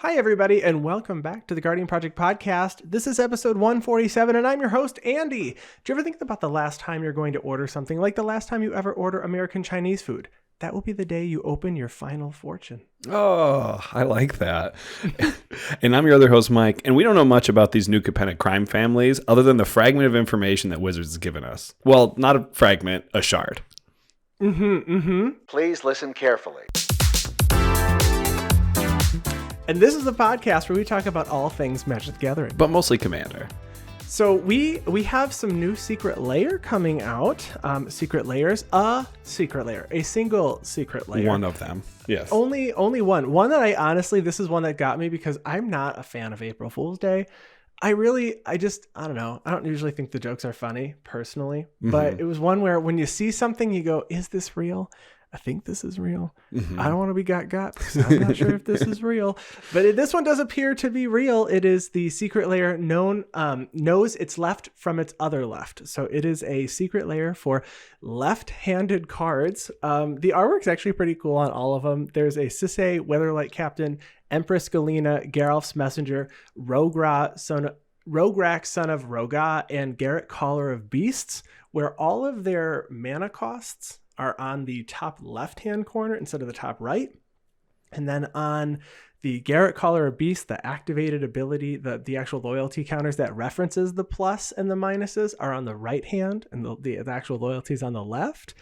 Hi, everybody, and welcome back to the Guardian Project podcast. This is episode 147, and I'm your host, Andy. Do you ever think about the last time you're going to order something, like the last time you ever order American Chinese food? That will be the day you open your final fortune. Oh, I like that. And I'm your other host, Mike, and we don't know much about these New Capenna crime families other than the fragment of information that Wizards has given us. Well, not a fragment, a shard. Please listen carefully. And this is the podcast where we talk about all things Magic the Gathering. But mostly Commander. So we have some new secret layer coming out. Secret layers, a single secret layer. One of them, yes. Only one. One that this is one that got me because I'm not a fan of April Fool's Day. I don't know. I don't usually think the jokes are funny personally, but it was one where when you see something, you go, is this real? I think this is real. I don't want to be got because I'm not sure if this is real. But this one does appear to be real. It is the secret layer knows its left from its other left. So it is a secret layer for left-handed cards. The artwork's actually pretty cool on all of them. There's a Sisay, Weatherlight Captain, Empress Galena, Geralf's Messenger, Rograk, son of Roga, and Garrett Caller of Beasts, where all of their mana costs are on the top left-hand corner instead of the top right. And then on the Garrett Caller of Beast, the activated ability, the actual loyalty counters that references the plus and the minuses are on the right hand, and the actual loyalties on the left.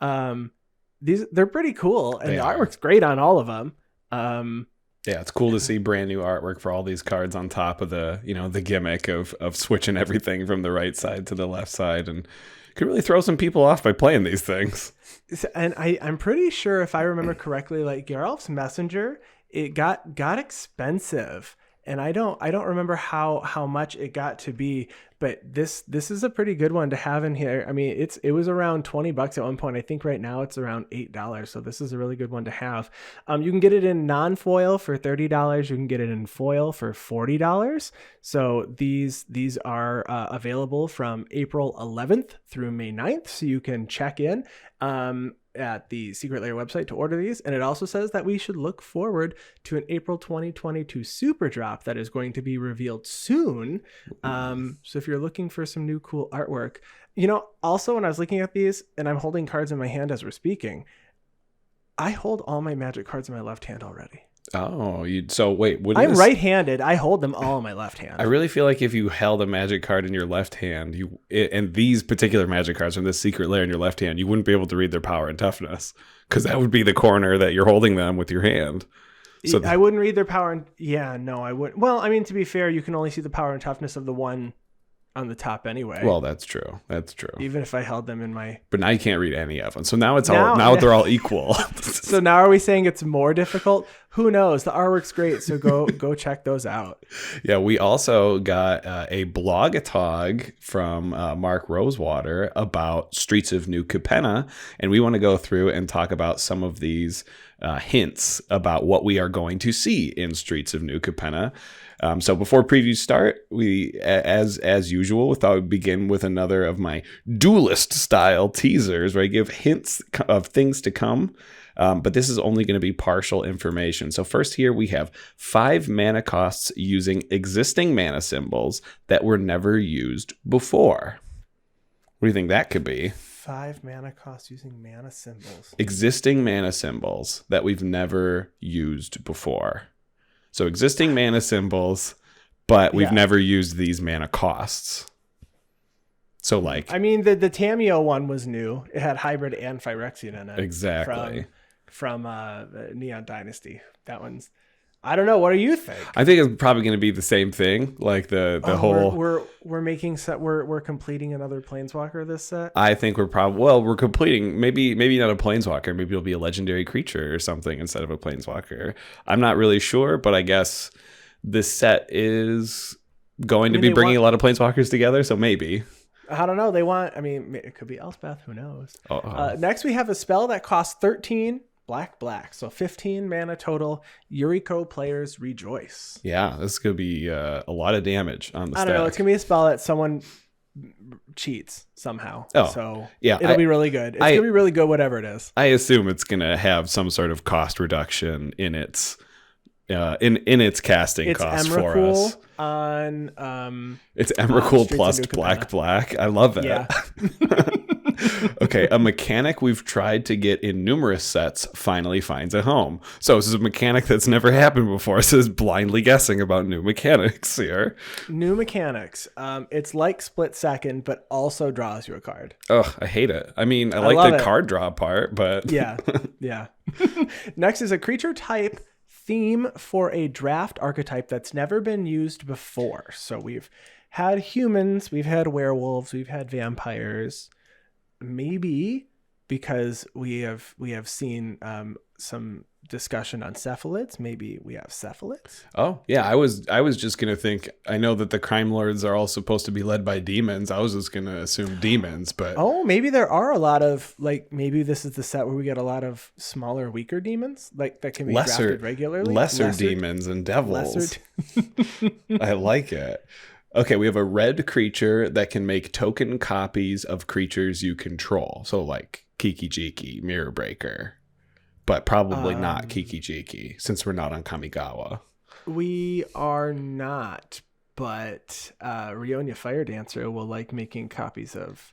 They're pretty cool, and the artwork's great on all of them. Yeah, it's cool to see brand new artwork for all these cards on top of the gimmick of switching everything from the right side to the left side, and could really throw some people off by playing these things. And I'm pretty sure, if I remember correctly, like Geralf's Messenger, it got expensive, and I don't remember how much it got to be, but this is a pretty good one to have in here. I mean, it was around $20 at one point. I think right now it's around $8. So this is a really good one to have. You can get it in non-foil for $30. You can get it in foil for $40. So these are available from April 11th through May 9th. So you can check in at the Secret Layer website to order these. And it also says that we should look forward to an April 2022 super drop that is going to be revealed soon. So if you're looking for some new cool artwork, also when I was looking at these, and I'm holding cards in my hand as we're speaking, I hold all my Magic cards in my left hand already. Oh, so wait. I'm right-handed. I hold them all in my left hand. I really feel like if you held a Magic card in your left hand, and these particular Magic cards from this secret layer in your left hand, you wouldn't be able to read their power and toughness, because that would be the corner that you're holding them with your hand. So I wouldn't read their power. I wouldn't. Well, I mean, to be fair, you can only see the power and toughness of the one on the top anyway. Well, that's true. Even if I held them in my... But now you can't read any of them. So now they're all equal. So now are we saying it's more difficult? Who knows? The artwork's great, so go check those out. Yeah, we also got a blog-a-tog from Mark Rosewater about Streets of New Capenna, and we want to go through and talk about some of these hints about what we are going to see in Streets of New Capenna. So before previews start, we, as usual, we thought we'd begin with another of my duelist-style teasers, where I give hints of things to come. But this is only going to be partial information. So first here we have 5 mana costs using existing mana symbols that were never used before. What do you think that could be? 5 mana costs using mana symbols. Existing mana symbols that we've never used before. So existing mana symbols, but we've never used these mana costs. So like... I mean, the Tamiyo one was new. It had hybrid and Phyrexian in it. Exactly. From Neon Dynasty. That one's... I don't know. What do you think? I think it's probably going to be the same thing, like the whole. We're making set. We're completing another Planeswalker this set. I think we're completing maybe not a Planeswalker. Maybe it'll be a legendary creature or something instead of a Planeswalker. I'm not really sure, but I guess this set is going to be bringing a lot of Planeswalkers together. So maybe. I don't know. It could be Elspeth. Who knows? Next, we have a spell that costs 13. Black. So 15 mana total. Yuriko players rejoice. Yeah, this is going to be a lot of damage on the stack. I don't know. It's going to be a spell that someone cheats somehow. Oh, so yeah, it'll be really good. It's going to be really good, whatever it is. I assume it's going to have some sort of cost reduction in its in its casting It's cost for us. on It's Emrakul Streets of plus New Black Capenna. Black. I love it. Yeah. Okay, a mechanic we've tried to get in numerous sets finally finds a home. So this is a mechanic that's never happened before. So it's blindly guessing about new mechanics here. New mechanics. It's like Split Second, but also draws you a card. Ugh, I hate it. I mean, I love like the it. card draw part, but Yeah. Yeah. Next is a creature type theme for a draft archetype that's never been used before. So we've had humans, we've had werewolves, we've had vampires. Maybe because we have seen some discussion on cephalids. Maybe we have cephalids. Oh yeah, I was just gonna think. I know that the crime lords are all supposed to be led by demons. I was just gonna assume demons, but Oh, maybe there are a lot of maybe this is the set where we get a lot of smaller, weaker demons that can be drafted regularly. Lesser demons and devils. I like it. Okay, we have a red creature that can make token copies of creatures you control. So like Kiki Jiki, Mirror Breaker. But probably not Kiki Jiki, since we're not on Kamigawa. We are not, but Rionia Fire Dancer will like making copies of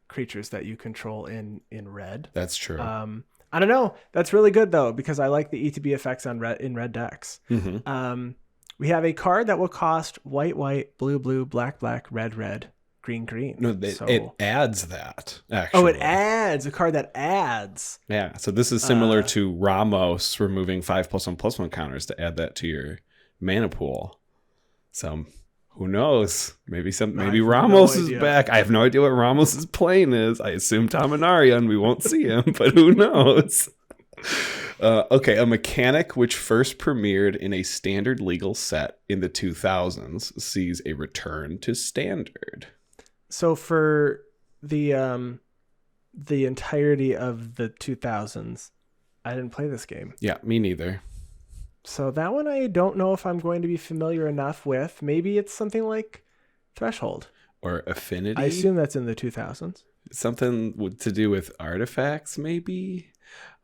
creatures that you control in red. That's true. I don't know. That's really good though, because I like the ETB effects in red decks. Mm-hmm. We have a card that will cost white, blue, black, red, green. No, it adds that, actually. Oh, it adds. A card that adds. Yeah, so this is similar to Ramos removing 5+1/+1 counters to add that to your mana pool. So, who knows? Maybe Ramos is back. I have no idea what Ramos's plane is. I assume Tamanarian. We won't see him, but who knows? Okay, a mechanic which first premiered in a standard legal set in the 2000s sees a return to standard. So for the entirety of the 2000s, I didn't play this game. Yeah, me neither. So that one I don't know if I'm going to be familiar enough with. Maybe it's something like Threshold. Or Affinity? I assume that's in the 2000s. Something to do with artifacts, maybe?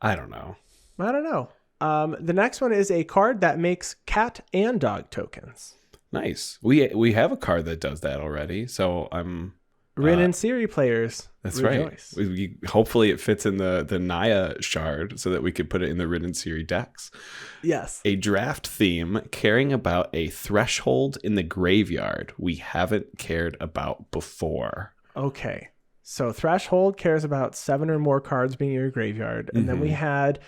I don't know. The next one is a card that makes cat and dog tokens. Nice. We have a card that does that already, so I'm... Rin and Siri players. That's rejoice. right. Hopefully it fits in the Naya shard so that we could put it in the Rin and Siri decks. Yes. A draft theme caring about a threshold in the graveyard we haven't cared about before. Okay. So Threshold cares about 7 or more cards being in your graveyard. And then we had...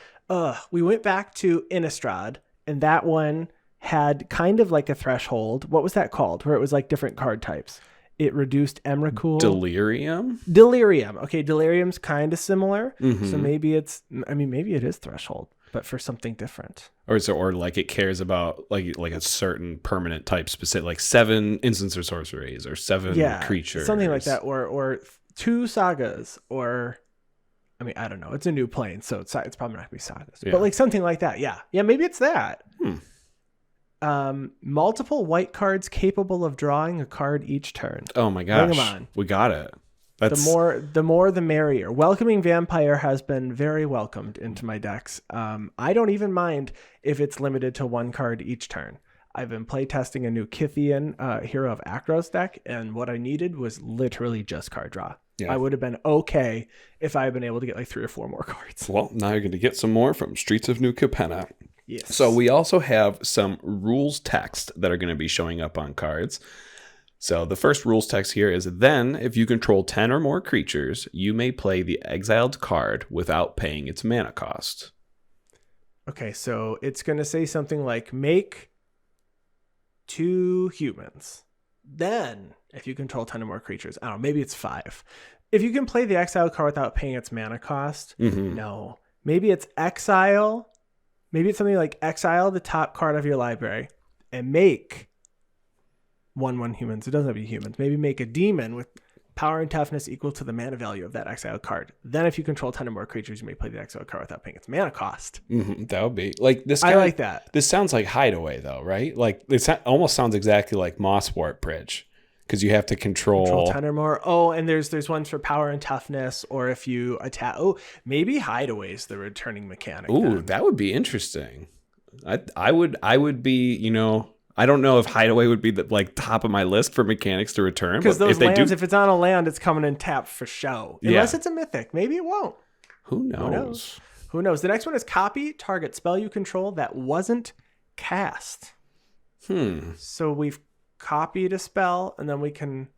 we went back to Innistrad, and that one had kind of like a threshold. What was that called? Where it was like different card types. It reduced Emrakul. Delirium. Okay, Delirium's kind of similar. Mm-hmm. So maybe maybe it is threshold, but for something different. Or like it cares about like a certain permanent type specific, like 7 instants or sorceries or 7 creatures. Something like that, or 2 sagas, or I don't know. It's a new plane, so it's probably not gonna be sagas, but like something like that. Yeah, maybe it's that. Multiple white cards capable of drawing a card each turn. Oh my gosh, bring them on. We got it. The more the merrier. Welcoming Vampire has been very welcomed into my decks. I don't even mind if it's limited to 1 card each turn. I've been playtesting a new Kithian Hero of Akros deck, and what I needed was literally just card draw. Yeah. I would have been okay if I had been able to get like 3 or 4 more cards. Well, now you're going to get some more from Streets of New Capenna. Yes. So we also have some rules text that are going to be showing up on cards. So the first rules text here is, then if you control 10 or more creatures, you may play the exiled card without paying its mana cost. Okay, so it's going to say something like, make 2 humans. Then, if you control 10 or more creatures, I don't know, maybe it's 5. If you can play the exile card without paying its mana cost, no. Maybe it's exile. Maybe it's something like exile the top card of your library and make 1/1 humans. It doesn't have to be humans. Maybe make a demon with power and toughness equal to the mana value of that exile card. Then if you control 10 or more creatures, you may play the exile card without paying its mana cost. That would be like this. I like that. This sounds like Hideaway though, right? Like it almost sounds exactly like Mosswart Bridge. Because you have to control 10 or more. Oh, and there's ones for power and toughness, or if you attack. Oh, maybe Hideaway's the returning mechanic. Ooh, that would be interesting. I would be, I don't know if Hideaway would be the top of my list for mechanics to return. Because those if they lands, do, if it's on a land, it's coming in tapped for show. Unless it's a mythic. Maybe it won't. Who knows? Who knows? The next one is copy target spell you control that wasn't cast. So we've copied a spell, and then we can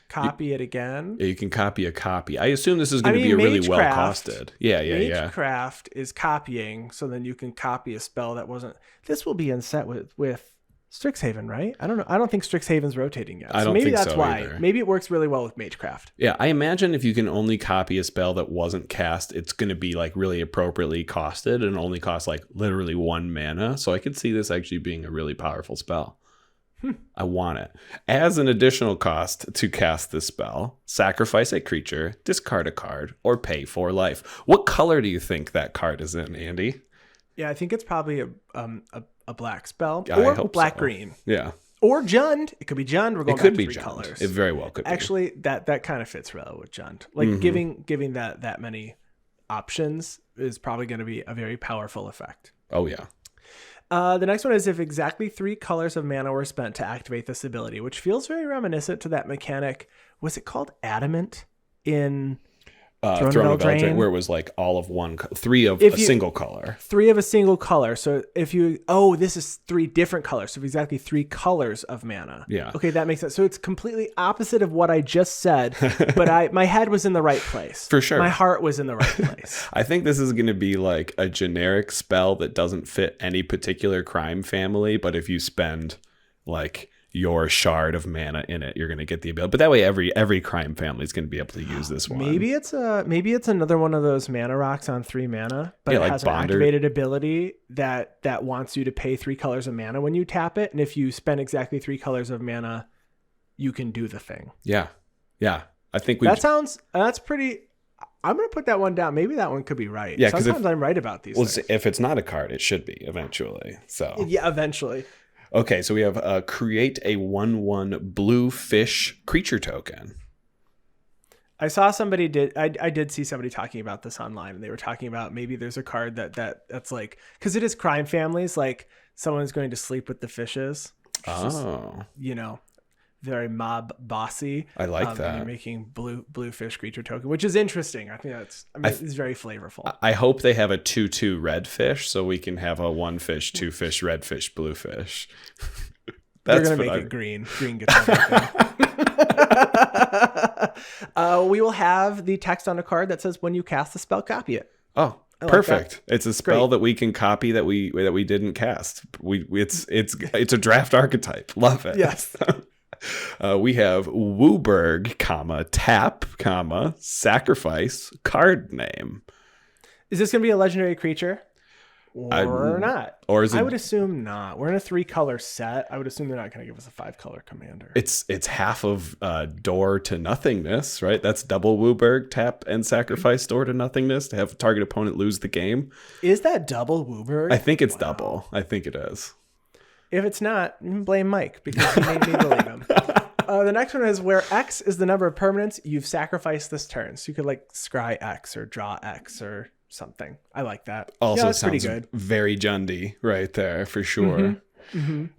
copy it again. Yeah, you can copy a copy. I assume this is going to be a really well costed. Yeah. Magecraft is copying, so then you can copy a spell that wasn't. This will be in set with Strixhaven, right? I don't know. I don't think Strixhaven's rotating yet. I don't maybe think that's so why. either. Maybe it works really well with Magecraft. Yeah, I imagine if you can only copy a spell that wasn't cast, it's going to be really appropriately costed and only cost literally 1 mana. So I could see this actually being a really powerful spell. I want it. As an additional cost to cast this spell, sacrifice a creature, discard a card, or pay 4 life. What color do you think that card is in, Andy? Yeah, I think it's probably a black spell or black green. Yeah. Or Jund. It could be Jund. We're going back to 3 Jund. Colors. It very well could be. Actually, that kind of fits well with Jund. Giving that many options is probably going to be a very powerful effect. Oh, yeah. The next one is if exactly 3 colors of mana were spent to activate this ability, which feels very reminiscent to that mechanic. Was it called Adamant in Throne of Eldraine, where it was all of 3 of a single color. 3 of a single color. So if this is 3 different colors. So exactly 3 colors of mana. Yeah. Okay, that makes sense. So it's completely opposite of what I just said, but my head was in the right place. For sure. My heart was in the right place. I think this is going to be a generic spell that doesn't fit any particular crime family, but if you spend your shard of mana in it, you're going to get the ability. But that way every crime family is going to be able to use this one. Maybe it's another one of those mana rocks on 3 mana, but it has an activated ability that wants you to pay 3 colors of mana when you tap it, and if you spend exactly 3 colors of mana, you can do the thing. Yeah. I think that's pretty. I'm going to put that one down. Maybe that one could be right. Yeah, sometimes I'm right about these things. If it's not a card, it should be eventually. So yeah, eventually. Okay, so we have create a 1/1 blue fish creature token. I saw somebody I did see somebody talking about this online, and they were talking about maybe there's a card that's because it is crime families, someone's going to sleep with the fishes. Oh. Very mob bossy. I like that. And you're making blue fish creature token, which is interesting. I think it's very flavorful. I hope they have a 2/2 red fish, so we can have a 1 fish, 2 fish, red fish, blue fish. They're gonna make it green. Green gets everything. We will have the text on a card that says, "When you cast the spell, copy it." Oh, perfect! It's a spell that we can copy that we didn't cast. It's a draft archetype. Love it. Yes. We have Wooburg, tap, sacrifice, card name. Is this going to be a legendary creature or not? Or is it? I would assume not. We're in a 3-color set. I would assume they're not going to give us a 5-color commander. It's half of Door to Nothingness, right? That's double Wooburg, tap and sacrifice Door to Nothingness to have target opponent lose the game. Is that double Wooburg? I think it's double. I think it is. If it's not, blame Mike because he made me believe him. The next one is where X is the number of permanents you've sacrificed this turn. So you could scry X or draw X or something. I like that. Also that's sounds pretty good. Very Jundy right there for sure.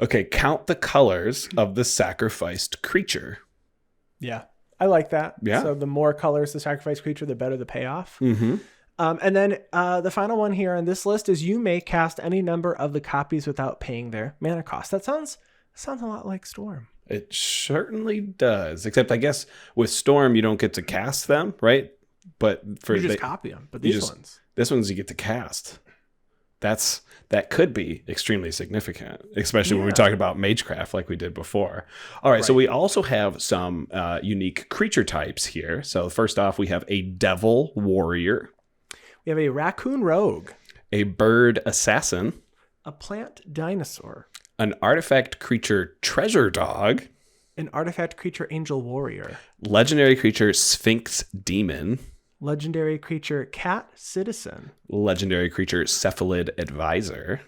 Okay, count the colors of the sacrificed creature. Yeah, I like that. Yeah. So the more colors the sacrificed creature, the better the payoff. And then the final one here on this list is you may cast any number of the copies without paying their mana cost. That sounds a lot like Storm. It certainly does. Except I guess with Storm you don't get to cast them, right? But you just copy them. But this one's you get to cast. That could be extremely significant, especially when we talk about Magecraft like we did before. All right, so we also have some unique creature types here. So first off, we have a Devil Warrior. We have a Raccoon Rogue. A Bird Assassin. A Plant Dinosaur. An Artifact Creature Treasure Dog. An Artifact Creature Angel Warrior. Legendary Creature Sphinx Demon. Legendary Creature Cat Citizen. Legendary Creature Cephalid Advisor.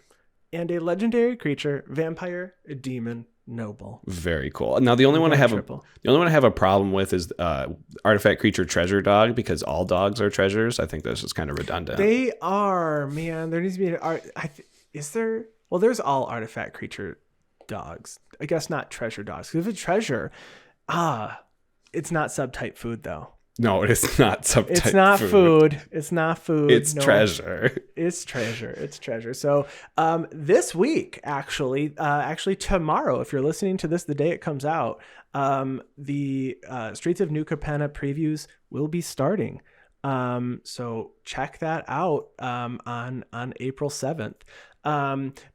And a Legendary Creature Vampire Demon Noble. Very cool. Now the only one I have a problem with is Artifact Creature Treasure Dog, because all dogs are treasures. I think that's just kind of redundant. They are, man. There needs to be is there? Well, there's all artifact creature dogs. I guess not treasure dogs. 'Cause if it's treasure, it's not subtype food though. No, it is not subtype It's not food. It's not food. It's treasure. It's treasure. It's treasure. So this week, actually tomorrow, if you're listening to this the day it comes out, the Streets of New Capenna previews will be starting. So check that out on April 7th.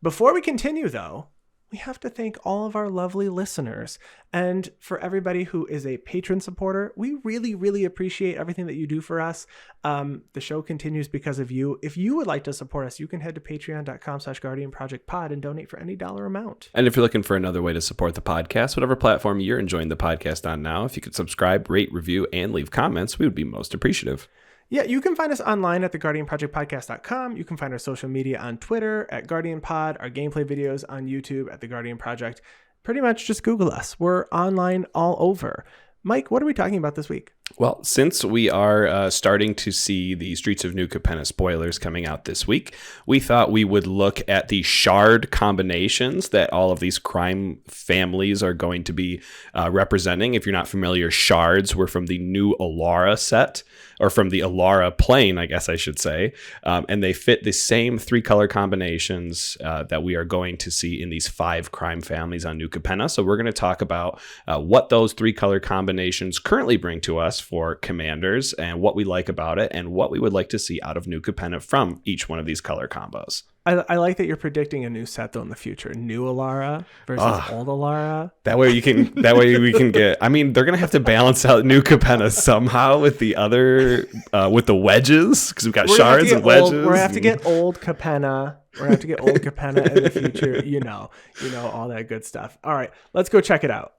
Before we continue, though, we have to thank all of our lovely listeners. And for everybody who is a patron supporter, we really, really appreciate everything that you do for us. The show continues because of you. If you would like to support us, you can head to patreon.com/guardianprojectpod and donate for any dollar amount. And if you're looking for another way to support the podcast, whatever platform you're enjoying the podcast on now, if you could subscribe, rate, review, and leave comments, we would be most appreciative. Yeah, you can find us online at theguardianprojectpodcast.com. You can find our social media on Twitter at GuardianPod, our gameplay videos on YouTube at The Guardian Project. Pretty much just Google us. We're online all over. Mike, what are we talking about this week? Well, since we are starting to see the Streets of New Capenna spoilers coming out this week, we thought we would look at the shard combinations that all of these crime families are going to be representing. If you're not familiar, shards were from the new Alara set, or from the Alara plane, I guess I should say. And they fit the same 3-color combinations that we are going to see in these 5 crime families on New Capenna. So we're going to talk about what those 3-color combinations currently bring to us for commanders and what we like about it and what we would like to see out of New Capenna from each one of these color combos. I like that you're predicting a new set though in the future. New Alara versus old Alara. That way we can get, I mean, they're going to have to balance out New Capenna somehow with the other, with the wedges, because we've got shards and wedges. We're going to have to get old Capenna. We're going to have to get old Capenna in the future. You know, all that good stuff. All right, let's go check it out.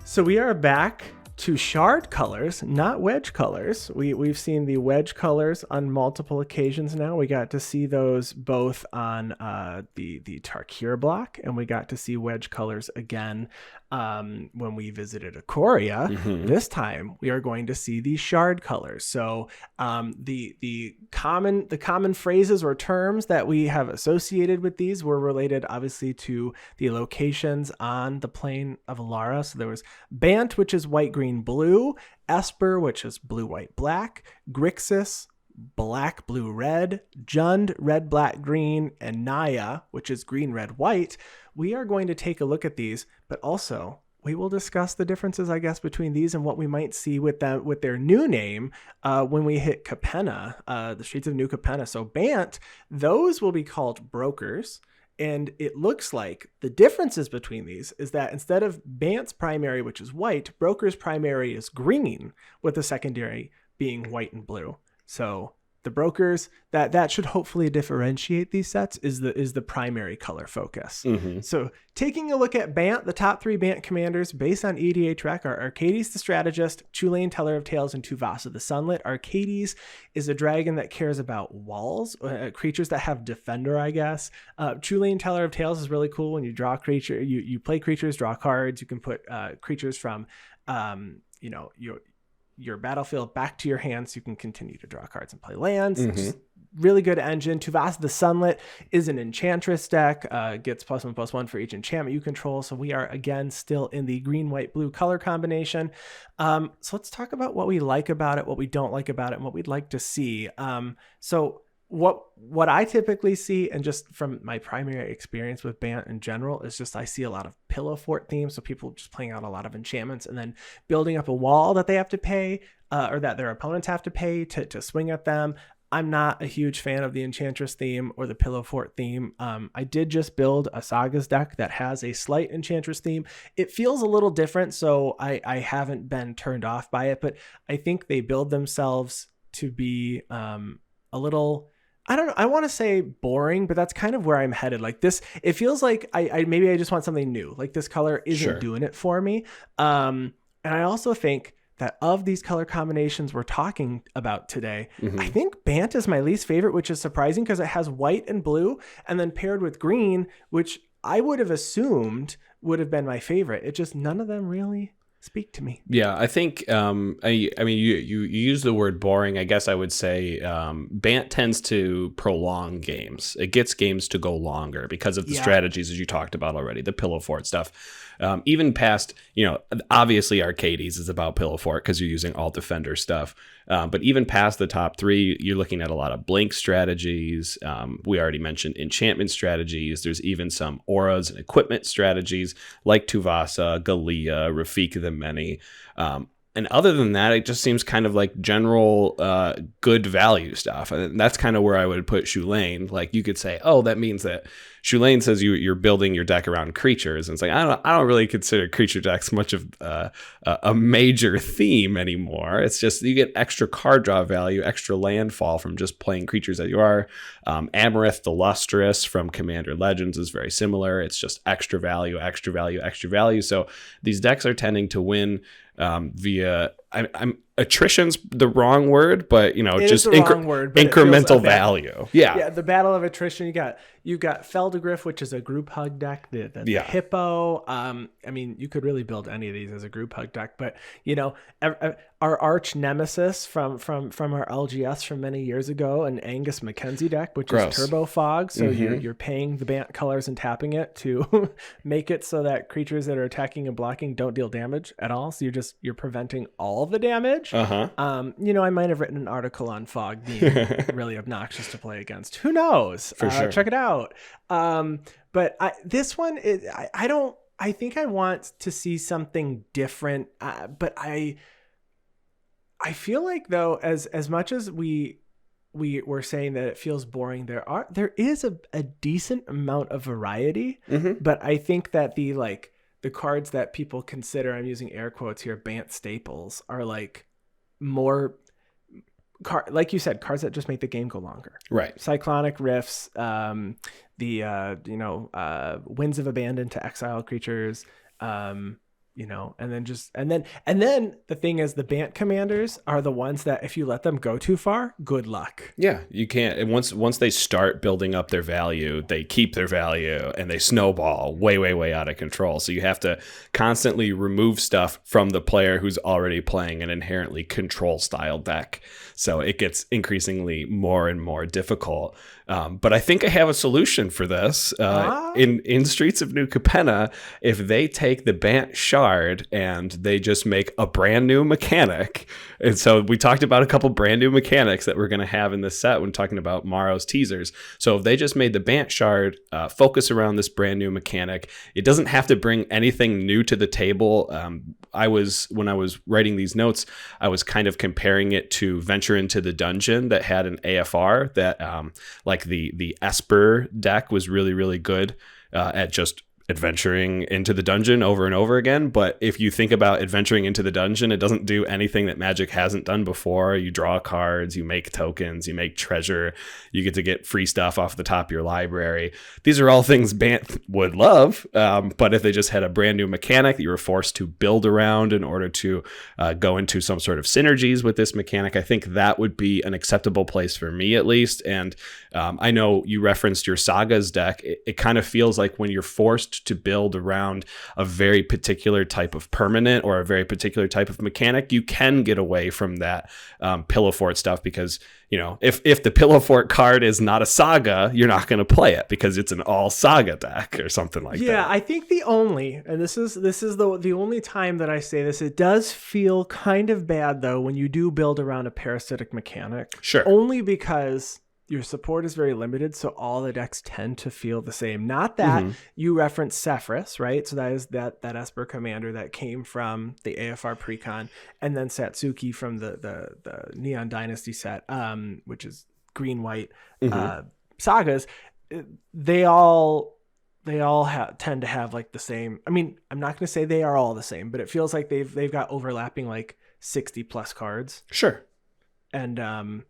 So we are back to shard colors, not wedge colors. We've seen the wedge colors on multiple occasions now. We got to see those both on the Tarkir block, and we got to see wedge colors again when we visited Ikoria. Mm-hmm. This time we are going to see the shard colors. So the common phrases or terms that we have associated with these were related obviously to the locations on the plane of Alara. So there was Bant, which is white, green, blue; Esper, which is blue, white, black; Grixis, black, blue, red; Jund, red, black, green; and Naya, which is green, red, white. We are going to take a look at these, but also we will discuss the differences, I guess, between these and what we might see with them with their new name when we hit Capenna, the Streets of New Capenna. So Bant, those will be called brokers. And it looks like the differences between these is that instead of Bant's primary, which is white, Broker's primary is green, with the secondary being white and blue. So the Brokers, that should hopefully differentiate these sets, is the primary color focus. Mm-hmm. So taking a look at Bant, the top 3 Bant commanders based on EDH Rec are Arcades the Strategist, Chulainn Teller of Tales, and Tuvasa the Sunlit. Arcades is a dragon that cares about walls, creatures that have Defender, I guess. Chulainn Teller of Tales is really cool. When you draw a creature, you play creatures, draw cards. You can put creatures from, your battlefield back to your hand, so you can continue to draw cards and play lands. Mm-hmm. Really good engine. Tuvasa the Sunlit is an Enchantress deck, gets +1/+1 for each enchantment you control. So we are again still in the green, white, blue color combination. So let's talk about what we like about it, what we don't like about it, and what we'd like to see. So what I typically see, and just from my primary experience with Bant in general, is just I see a lot of pillow fort themes. So people just playing out a lot of enchantments and then building up a wall that they have to pay, or that their opponents have to pay to swing at them. I'm not a huge fan of the Enchantress theme or the Pillow Fort theme. I did just build a Sagas deck that has a slight Enchantress theme. It feels a little different, so I haven't been turned off by it, but I think they build themselves to be a little, I don't know, I want to say boring, but that's kind of where I'm headed. Like this, it feels like maybe I just want something new. Like this color isn't doing it for me. And I also think that of these color combinations we're talking about today, mm-hmm. I think Bant is my least favorite, which is surprising because it has white and blue and then paired with green, which I would have assumed would have been my favorite. It just, none of them really Speak to me. Yeah, I think I mean you use the word boring. I guess I would say Bant tends to prolong games. It gets games to go longer because of the strategies, as you talked about already, the pillow fort stuff. Even past, obviously Arcades is about pillow fort because you're using alt defender stuff. But even past the top 3, you're looking at a lot of blink strategies. We already mentioned enchantment strategies. There's even some auras and equipment strategies like Tuvasa, Galia, Rafika the Many. And other than that, it just seems kind of like general good value stuff. And that's kind of where I would put Shulane. Like you could say, oh, that means that Shulane says you're building your deck around creatures. And it's like, I don't really consider creature decks much of a major theme anymore. It's just you get extra card draw value, extra landfall from just playing creatures that you are. Amarith the Lustrous from Commander Legends is very similar. It's just extra value, extra value, extra value. So these decks are tending to win via attrition's the wrong word, but just incremental value. Yeah, the battle of attrition. You got Feldegrif, which is a group hug deck. The Hippo. I mean, you could really build any of these as a group hug deck, but our arch nemesis from our LGS from many years ago, an Angus Mackenzie deck, which is Turbo Fog. So you're paying the Bant colors and tapping it to make it so that creatures that are attacking and blocking don't deal damage at all. So you're preventing all the damage. I might have written an article on Fog being really obnoxious to play against. Who knows? For sure. Check it out. But this one, I think I want to see something different. But I feel like though, as much as we were saying that it feels boring, there is a decent amount of variety. But I think that the cards that people consider, I'm using air quotes here, Bant staples, are like more like you said, cards that just make the game go longer. Right. Cyclonic Rifts, Winds of Abandon to exile creatures, and then the thing is, the Bant commanders are the ones that if you let them go too far, good luck. Yeah, you can't. And once they start building up their value, they keep their value and they snowball way out of control. So you have to constantly remove stuff from the player who's already playing an inherently control style deck. So it gets increasingly more and more difficult. But I think I have a solution for this. In Streets of New Capenna, if they take the Bant Shard and they just make a brand new mechanic. And so we talked about a couple brand new mechanics that we're going to have in this set when talking about Morrow's teasers. So if they just made the Bant Shard focus around this brand new mechanic, it doesn't have to bring anything new to the table. When I was writing these notes, I was kind of comparing it to Venture into the Dungeon that had an AFR that like the Esper deck was really good at just adventuring into the dungeon over and over again. But if you think about adventuring into the dungeon, it doesn't do anything that Magic hasn't done before. You draw cards, you make tokens, you make treasure, you get to get free stuff off the top of your library. These are all things Bant would love, but if they just had a brand new mechanic that you were forced to build around in order to go into some sort of synergies with this mechanic, I think that would be an acceptable place for me at least. And I know you referenced your Sagas deck. It kind of feels like when you're forced to build around a very particular type of permanent or a very particular type of mechanic, you can get away from that Pillow Fort stuff because, if the Pillow Fort card is not a Saga, you're not going to play it because it's an all Saga deck or something like that. Yeah, I think this is the only time that I say this, it does feel kind of bad though when you do build around a parasitic mechanic. Sure. Only because your support is very limited, so all the decks tend to feel the same. Not that you referenced Sephiroth, right? So that is that Esper commander that came from the AFR Precon, and then Satsuki from the Neon Dynasty set, which is green-white sagas. They all tend to have like the same. I mean, I'm not going to say they are all the same, but it feels like they've got overlapping like 60 plus cards. Sure. And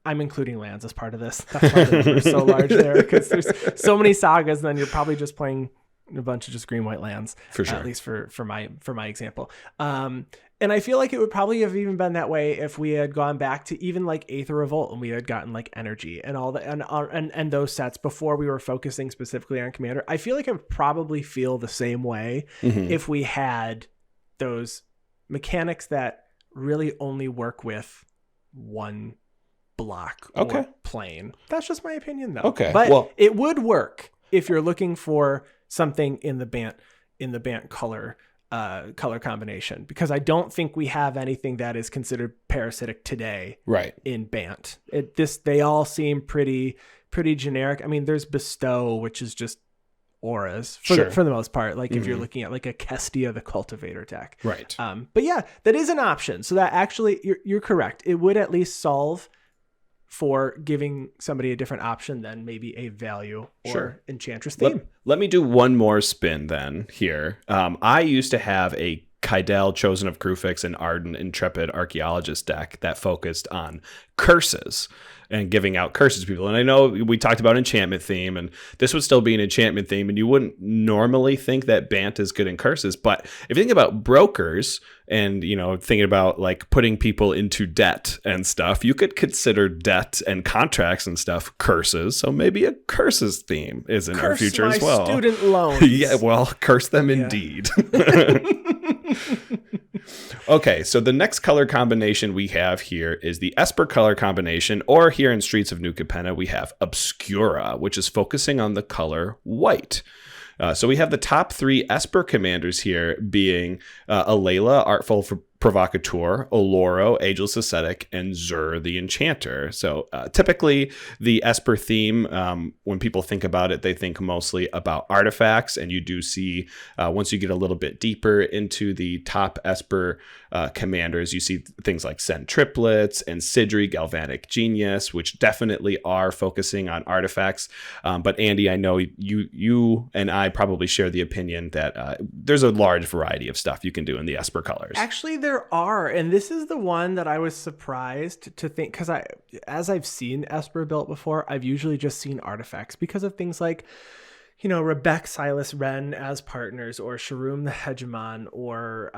I'm including lands as part of this. That's why the number is so large there, because there's so many sagas, and then you're probably just playing a bunch of just green-white lands. For sure. At least for my example. And I feel like it would probably have even been that way if we had gone back to even like Aether Revolt and we had gotten like Energy and all that and those sets before we were focusing specifically on Commander. I feel like it would probably feel the same way if we had those mechanics that really only work with one block or plane. That's just my opinion, though. Okay, but it would work if you're looking for something in the Bant color combination, because I don't think we have anything that is considered parasitic today. Right. In Bant, they all seem pretty generic. I mean, there's Bestow, which is just auras for the most part. Like if you're looking at like a Kestia the Cultivator deck. Right. But yeah, that is an option. So that actually, you're correct. It would at least solve for giving somebody a different option than maybe a value or Enchantress theme. Let me do one more spin then here. I used to have a Kydel, Chosen of Krufix, and Arden Intrepid Archaeologist deck that focused on curses and giving out curses to people. And I know we talked about enchantment theme, and this would still be an enchantment theme, and you wouldn't normally think that Bant is good in curses. But if you think about brokers and, thinking about like putting people into debt and stuff, you could consider debt and contracts and stuff curses. So maybe a curses theme is in our future as well. Student loans. Yeah, well, curse them indeed. Okay, so the next color combination we have here is the Esper color combination, or here in Streets of New Capenna, we have Obscura, which is focusing on the color white. So we have the top 3 Esper commanders here being Alayla, Artful Provocateur, Oloro, Ageless Ascetic, and Zur the Enchanter. So typically the Esper theme, when people think about it, they think mostly about artifacts. And you do see, once you get a little bit deeper into the top Esper commanders, you see things like Send Triplets and Sidri, Galvanic Genius, which definitely are focusing on artifacts. But Andy, I know you and I probably share the opinion that there's a large variety of stuff you can do in the Esper colors. Actually, there are, and this is the one that I was surprised to think, because as I've seen Esper built before, I've usually just seen artifacts because of things like, Rebecca Silas Wren as partners, or Sharum the Hegemon, or,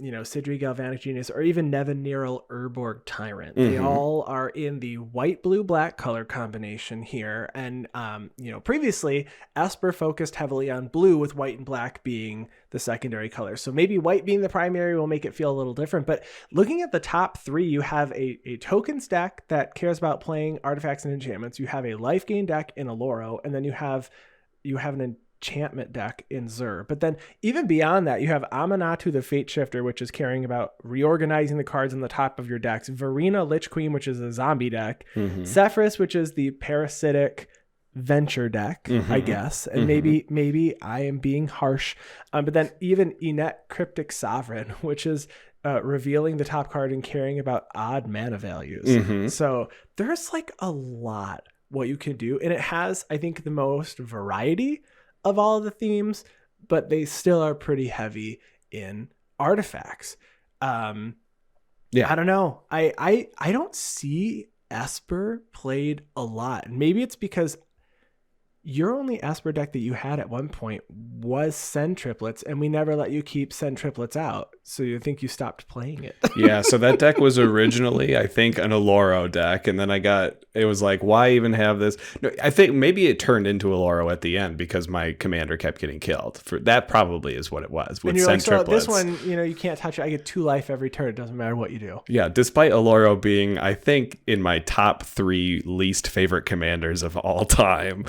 Sidri Galvanic Genius, or even Nevin Neral Urborg Tyrant. They all are in the white, blue, black color combination here. And, previously Esper focused heavily on blue, with white and black being the secondary color. So maybe white being the primary will make it feel a little different. But looking at the top 3, you have a tokens deck that cares about playing artifacts and enchantments. You have a life gain deck in Oloro, and then you have an enchantment deck in Zur. But then even beyond that, you have Amanatu the Fate Shifter, which is caring about reorganizing the cards on the top of your decks. Verena Lich Queen, which is a zombie deck. Sephiroth, which is the parasitic venture deck, I guess. And maybe I am being harsh. But then even Inet Cryptic Sovereign, which is revealing the top card and caring about odd mana values. So there's like a lot what you can do, and it has, I think, the most variety of all of the themes, but they still are pretty heavy in artifacts. I don't know. I don't see Esper played a lot. Maybe it's because your only Esper deck that you had at one point was Send Triplets, and we never let you keep Send Triplets out. So you think you stopped playing it. Yeah, so that deck was originally, I think, an Oloro deck, and then it was like, why even have this? No, I think maybe it turned into Oloro at the end because my commander kept getting killed. That probably is what it was with Send Triplets. This one, you can't touch it. I get 2 life every turn. It doesn't matter what you do. Yeah, despite Oloro being, I think, in my top 3 least favorite commanders of all time.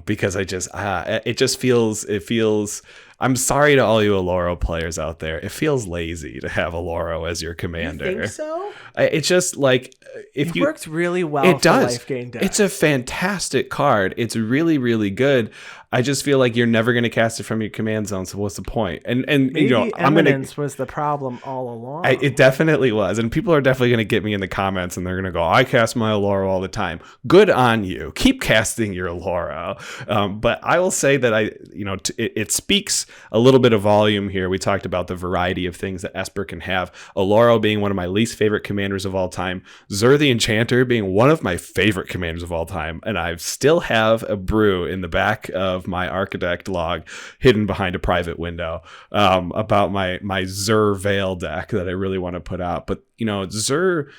Because it feels, I'm sorry to all you Oloro players out there. It feels lazy to have Oloro as your commander. You think so? It's just like, it works really well. It does. Life gain deck. It's a fantastic card. It's really, really good. I just feel like you're never going to cast it from your command zone. So what's the point? And maybe Eminence was the problem all along. It definitely was. And people are definitely going to get me in the comments and they're going to go, I cast my Oloro all the time. Good on you. Keep casting your Oloro. But I will say that it speaks a little bit of volume here. We talked about the variety of things that Esper can have. Oloro being one of my least favorite commanders of all time. Zur the Enchanter being one of my favorite commanders of all time. And I still have a brew in the back of my Architect log hidden behind a private window about my Zur Veil deck that I really want to put out. But Zur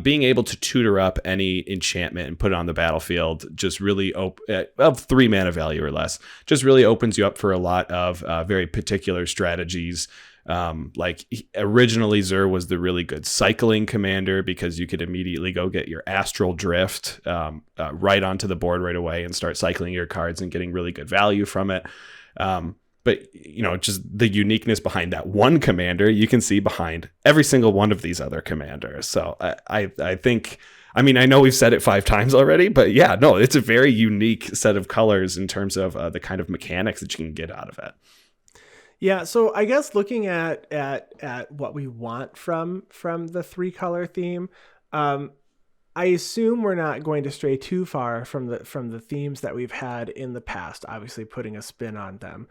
being able to tutor up any enchantment and put it on the battlefield just really of 3 mana value or less just really opens you up for a lot of very particular strategies Originally Zur was the really good cycling commander because you could immediately go get your Astral Drift right onto the board right away and start cycling your cards and getting really good value from it. But, just the uniqueness behind that one commander, you can see behind every single one of these other commanders. So I think, I know we've said it 5 times already, but yeah, no, it's a very unique set of colors in terms of the kind of mechanics that you can get out of it. Yeah, so I guess looking at what we want from the 3-color theme, I assume we're not going to stray too far from the themes that we've had in the past, obviously putting a spin on them.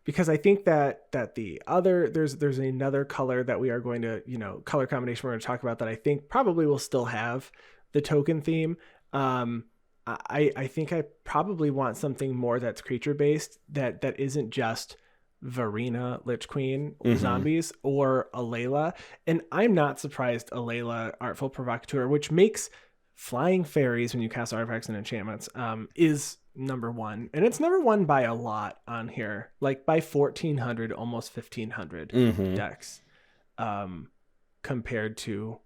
Because I think that the other, there's another color that we are going to, color combination we're going to talk about that I think probably will still have the token theme. I think I probably want something more that's creature based that isn't just Varina, Lich Queen, zombies, or Alayla. And I'm not surprised Alayla, Artful Provocateur, which makes flying fairies when you cast artifacts and enchantments, is number 1. And it's number 1 by a lot on here, like by 1,400, almost 1,500 decks, compared to,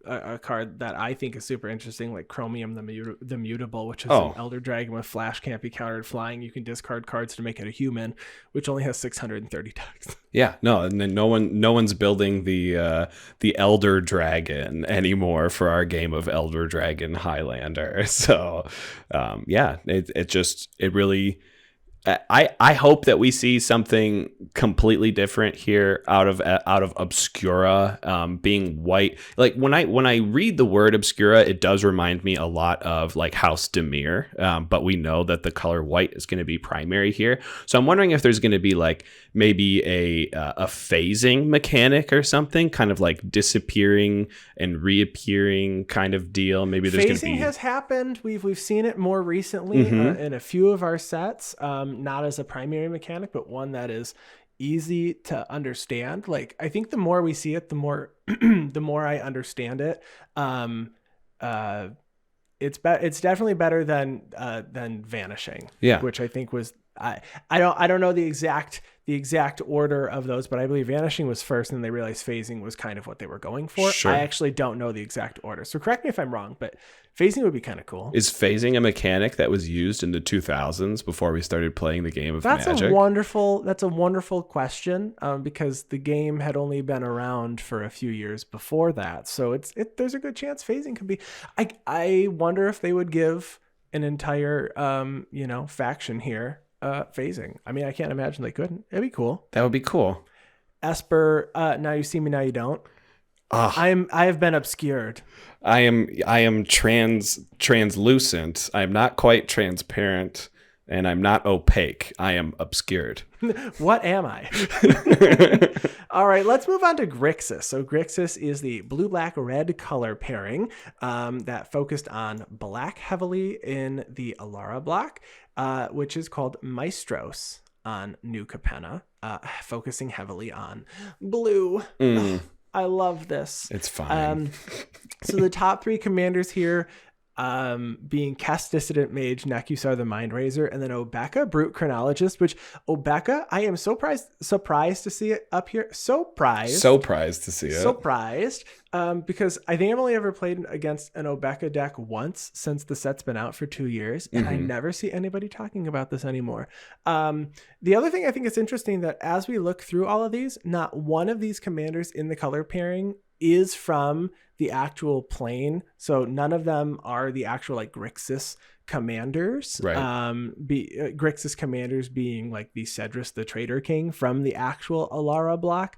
a card that I think is super interesting, like Chromium the Mutable, which is an Elder Dragon with flash, can't be countered, flying. You can discard cards to make it a human, which only has 630 decks. Yeah, no, and then no one's building the Elder Dragon anymore for our game of Elder Dragon Highlander. So, it really. I hope that we see something completely different here out of Obscura, being white. Like when I read the word Obscura, it does remind me a lot of like House Dimir, but we know that the color white is going to be primary here. So I'm wondering if there's going to be like maybe a phasing mechanic or something, kind of like disappearing and reappearing kind of deal. Maybe there's going to be. Phasing has happened. We've seen it more recently in a few of our sets. Not as a primary mechanic, but one that is easy to understand. Like, I think the more we see it, the more the more I understand it. It's definitely better than Vanishing. Yeah, which I think was I don't know the exact order of those, but I believe Vanishing was first, and they realized phasing was kind of what they were going for. Sure. I actually don't know the exact order, so correct me if I'm wrong, but phasing would be kind of cool. Is phasing a mechanic that was used in the 2000s before we started playing the game of Magic? That's a wonderful question, because the game had only been around for a few years before that. So there's a good chance phasing could be. I wonder if they would give an entire faction here phasing. I can't imagine they couldn't. It'd be cool. That would be cool. Esper, now you see me, now you don't. I have been obscured. I am translucent. I'm not quite transparent, and I'm not opaque. I am obscured. What am I? All right, let's move on to Grixis. So Grixis is the blue, black, red color pairing that focused on black heavily in the Alara block, which is called Maestros on New Capenna, focusing heavily on blue. I love this. It's fine. So the top 3 commanders here, being Kess Dissident Mage, Nekusar the Mind Razor, and then Obeka, Brute Chronologist, which Obeka, I am surprised to see it up here. Surprised to see it. Because I think I've only ever played against an Obeka deck once since the set's been out for 2 years, and I never see anybody talking about this anymore. The other thing I think is interesting that as we look through all of these, not one of these commanders in the color pairing is from the actual plane. So none of them are the actual like Grixis commanders. Right. Grixis commanders being like the Cedrus the Traitor King from the actual Alara block.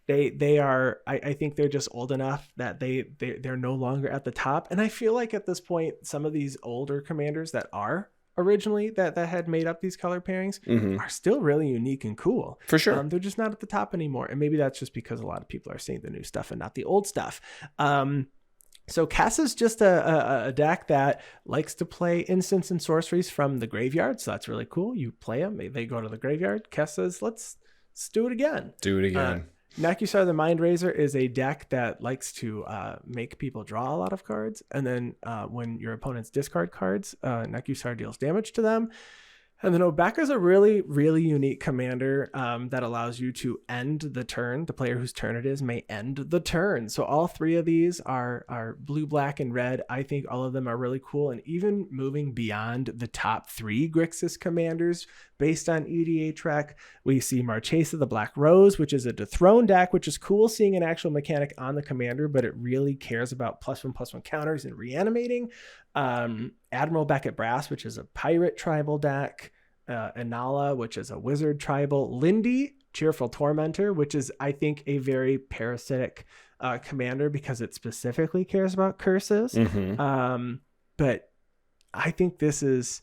They are, I think they're just old enough that they're no longer at the top. And I feel like at this point, some of these older commanders that are originally that had made up these color pairings are still really unique and cool. For sure. They're just not at the top anymore. And maybe that's just because a lot of people are seeing the new stuff and not the old stuff. So Kess is just a deck that likes to play instants and sorceries from the graveyard. So that's really cool. You play them, they go to the graveyard. Kess says, let's do it again. Nekusar the Mind Razor is a deck that likes to make people draw a lot of cards. And then when your opponents discard cards, Nekusar deals damage to them. And then Obeka is a really, really unique commander that allows you to end the turn. The player whose turn it is may end the turn. So all three of these are blue, black, and red. I think all of them are really cool. And even moving beyond the top three Grixis commanders based on EDH we see Marchesa the Black Rose, which is a dethrone deck, which is cool seeing an actual mechanic on the commander, but it really cares about +1/+1 counters and reanimating. Admiral Beckett Brass, which is a pirate tribal deck. Inala, which is a wizard tribal. Lindy, Cheerful Tormentor, which is, I think, a very parasitic commander because it specifically cares about curses. But I think this is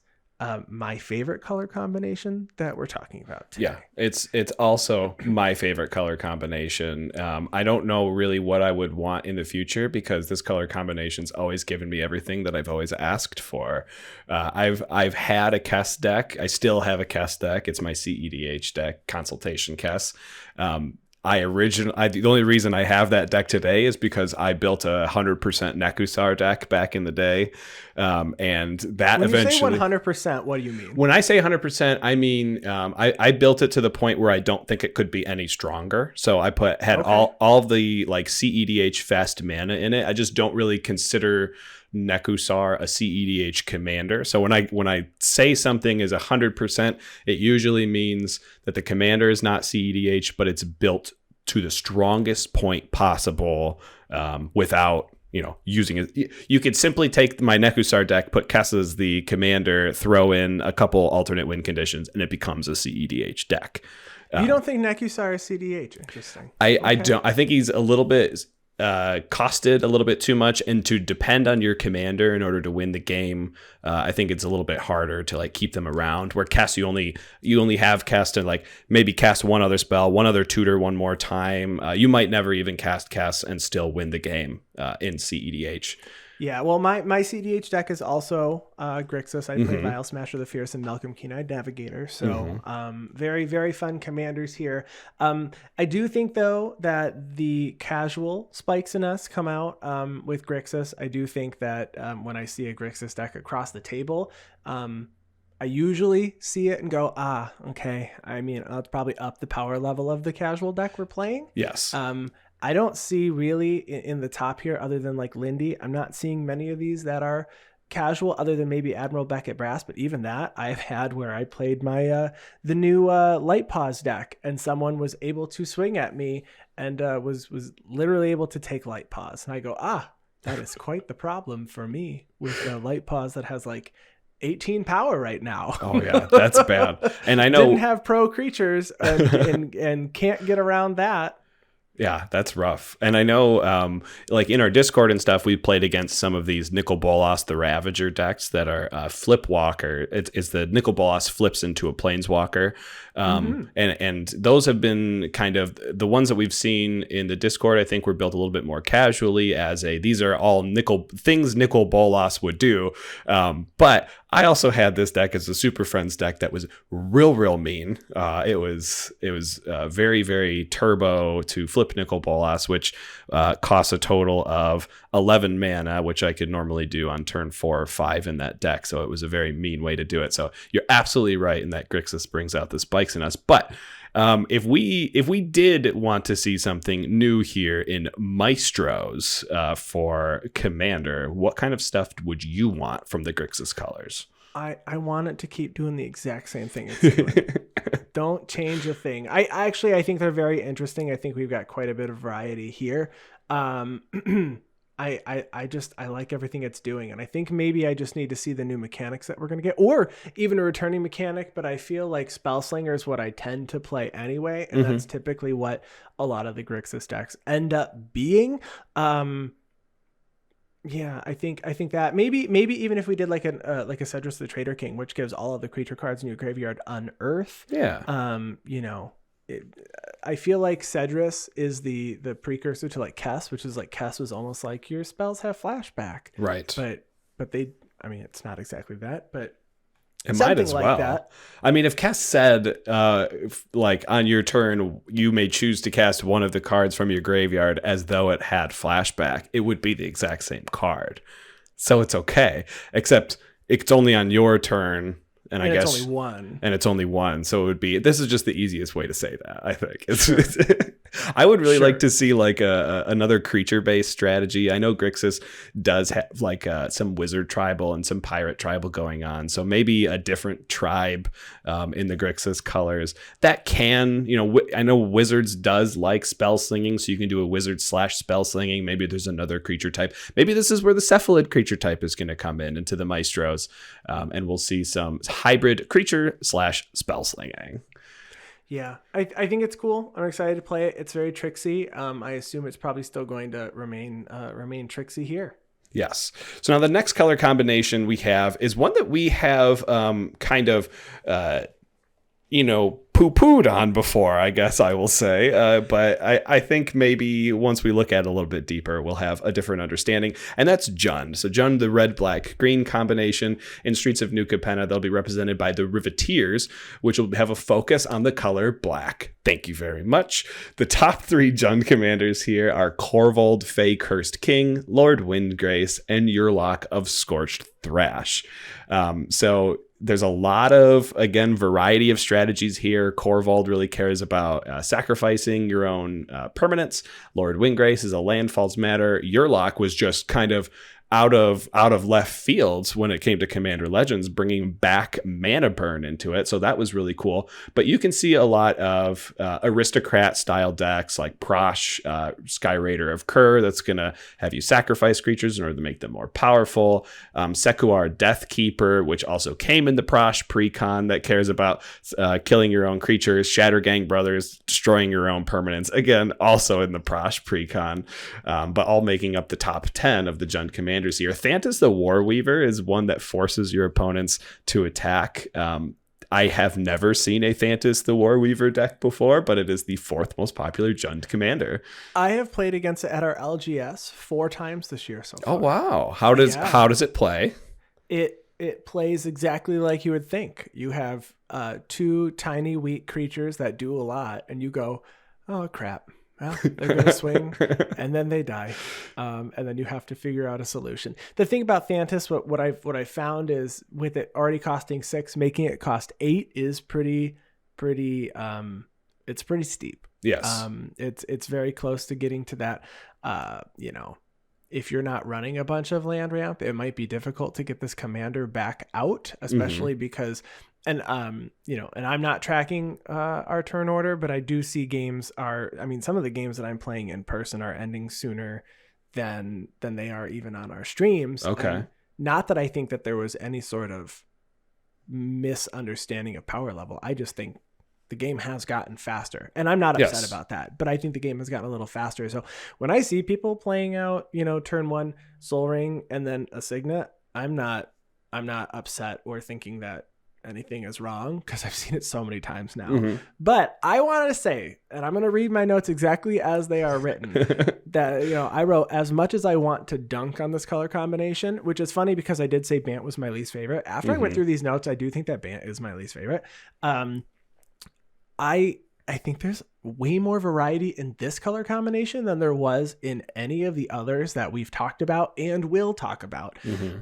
my favorite color combination that we're talking about today. Yeah, it's also my favorite color combination. I don't know really what I would want in the future because this color combination's always given me everything that I've always asked for. I've had a Kess deck. I still have a Kess deck. It's my CEDH deck, Consultation Kess. The only reason I have that deck today is because I built a 100% Nekusar deck back in the day, and that when eventually. When you say 100%, what do you mean? When I say 100%, I mean I built it to the point where I don't think it could be any stronger. So I had all of the like CEDH fast mana in it. I just don't really consider Nekusar a CEDH commander. So when I say something is 100%, it usually means that the commander is not CEDH, but it's built to the strongest point possible without using it. You could simply take my Nekusar deck, put Kess as the commander, throw in a couple alternate win conditions, and it becomes a CEDH deck. You don't think Nekusar is CEDH? Interesting. I don't. I think he's a little bit costed a little bit too much, and to depend on your commander in order to win the game, I think it's a little bit harder to like keep them around. Where Kess, you only have Kess to like maybe cast one other spell, one other tutor one more time. You might never even cast Kess and still win the game in CEDH. Yeah, well, my CDH deck is also Grixis. I play Vile Smasher the Fierce and Malcolm Keen-Eyed Navigator. So very, very fun commanders here. I do think, though, that the casual Spikes in Us come out with Grixis. I do think that when I see a Grixis deck across the table, I usually see it and go, okay. I mean, I'll probably up the power level of the casual deck we're playing. Yes. I don't see really in the top here, other than like Lindy, I'm not seeing many of these that are casual other than maybe Admiral Beckett Brass. But even that I've had where I played my the new Light Paws deck and someone was able to swing at me and was literally able to take Light Paws. And I go, that is quite the problem for me with the Light Paws that has like 18 power right now. Oh yeah, that's bad. And I know didn't have pro creatures and can't get around that. Yeah, that's rough. And I know, like in our Discord and stuff, we played against some of these Nicol Bolas the Ravager decks that are Flip Walker. It's the Nicol Bolas flips into a Planeswalker. And those have been kind of the ones that we've seen in the Discord. I think were built a little bit more casually as these are all things Nicol Bolas would do. But I also had this deck as a Super Friends deck that was real mean. It was very, very turbo to flip Nicol Bolas, which costs a total of 11 mana, which I could normally do on turn 4 or 5 in that deck. So it was a very mean way to do it. So you're absolutely right in that Grixis brings out the Spikes in Us. But if we did want to see something new here in Maestros for Commander, what kind of stuff would you want from the Grixis colors? I want it to keep doing the exact same thing it's doing. Don't change a thing. I think they're very interesting. I think we've got quite a bit of variety here. I like everything it's doing. And I think maybe I just need to see the new mechanics that we're going to get, or even a returning mechanic. But I feel like Spellslinger is what I tend to play anyway. And that's typically what a lot of the Grixis decks end up being. Yeah, I think that maybe even if we did like a Cedrus the Traitor King, which gives all of the creature cards in your graveyard unearth. Yeah. I feel like Cedrus is the precursor to like Kess, which is like Kess was almost like your spells have flashback. Right. But it's not exactly that, but it might as well. That. I mean, if Kess said, like on your turn, you may choose to cast one of the cards from your graveyard as though it had flashback, it would be the exact same card. So it's okay, except it's only on your turn. And I guess it's only one. And it's only one. So it would be, this is just the easiest way to say that, I think. I would really like to see like another creature based strategy. I know Grixis does have like some wizard tribal and some pirate tribal going on. So maybe a different tribe in the Grixis colors that can, I know wizards does like spell slinging. So you can do a wizard / spell slinging. Maybe there's another creature type. Maybe this is where the cephalid creature type is going to come into the maestros. And we'll see some hybrid creature / spell slinging. Yeah, I think it's cool. I'm excited to play it. It's very tricksy. I assume it's probably still going to remain tricksy here. Yes. So now the next color combination we have is one that we have kind of poo-pooed on before, I guess I will say. But I think maybe once we look at it a little bit deeper, we'll have a different understanding. And that's Jund. So Jund, the red, black, green combination in Streets of New Capenna, they'll be represented by the Riveteers, which will have a focus on the color black. Thank you very much. The top 3 Jund commanders here are Corvold, Fey Cursed King, Lord Windgrace, and Yurlok of Scorched Thrash. So there's a lot of, again, variety of strategies here. Corvold really cares about sacrificing your own permanents. Lord Windgrace is a landfalls matter. Yurlok was just kind of out of left fields when it came to Commander Legends, bringing back mana burn into it. So that was really cool. But you can see a lot of aristocrat style decks like Prosh, Sky Raider of Kur, that's going to have you sacrifice creatures in order to make them more powerful. Sekuar Deathkeeper, which also came in the Prosh precon, that cares about killing your own creatures. Shattergang Brothers, destroying your own permanents. Again, also in the Prosh precon, but all making up the top 10 of the Jund commanders here. Thantis the Warweaver is one that forces your opponents to attack. I have never seen a Thantis the Warweaver deck before, but it is the 4th most popular Jund commander. I have played against it at our LGS 4 times this year so far. Oh wow. How does it play? It plays exactly like you would think. You have 2 tiny weak creatures that do a lot, and you go, oh crap. Well, they're going to swing, and then they die, and then you have to figure out a solution. The thing about Thantis, what I found is, with it already costing 6, making it cost 8 is pretty it's pretty steep. Yes, it's very close to getting to that. If you're not running a bunch of land ramp, it might be difficult to get this commander back out, especially because. And and I'm not tracking our turn order, but I do see some of the games that I'm playing in person are ending sooner than they are even on our streams. Okay. And not that I think that there was any sort of misunderstanding of power level. I just think the game has gotten faster, and I'm not upset about that, but I think the game has gotten a little faster. So when I see people playing out, turn 1 Soul Ring and then a Signet, I'm not upset or thinking that anything is wrong, because I've seen it so many times now. Mm-hmm. But I wanted to say, and I'm going to read my notes exactly as they are written, that I wrote, as much as I want to dunk on this color combination, which is funny because I did say Bant was my least favorite. After I went through these notes, I do think that Bant is my least favorite. I think there's way more variety in this color combination than there was in any of the others that we've talked about and will talk about. Mm-hmm.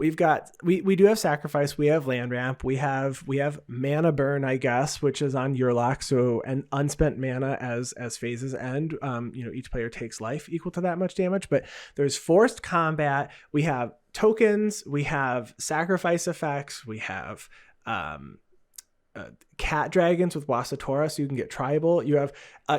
We do have sacrifice, we have land ramp, we have mana burn, I guess, which is on Yurlok, so an unspent mana as phases end. Each player takes life equal to that much damage, but there's forced combat, we have tokens, we have sacrifice effects, we have cat dragons with Wasatora, so you can get tribal. You have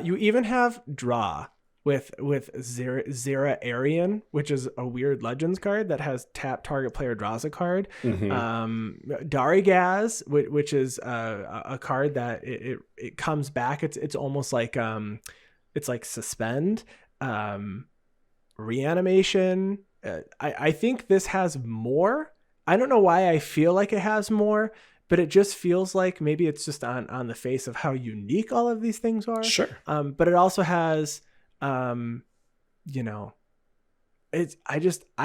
you even have draw with Zera Arian, which is a weird Legends card that has tap, target player draws a card. Mm-hmm. Darigaz, which is a card that it comes back. It's almost like it's like suspend, reanimation. I think this has more. I don't know why I feel like it has more, but it just feels like maybe it's just on the face of how unique all of these things are. Sure. But it also has, I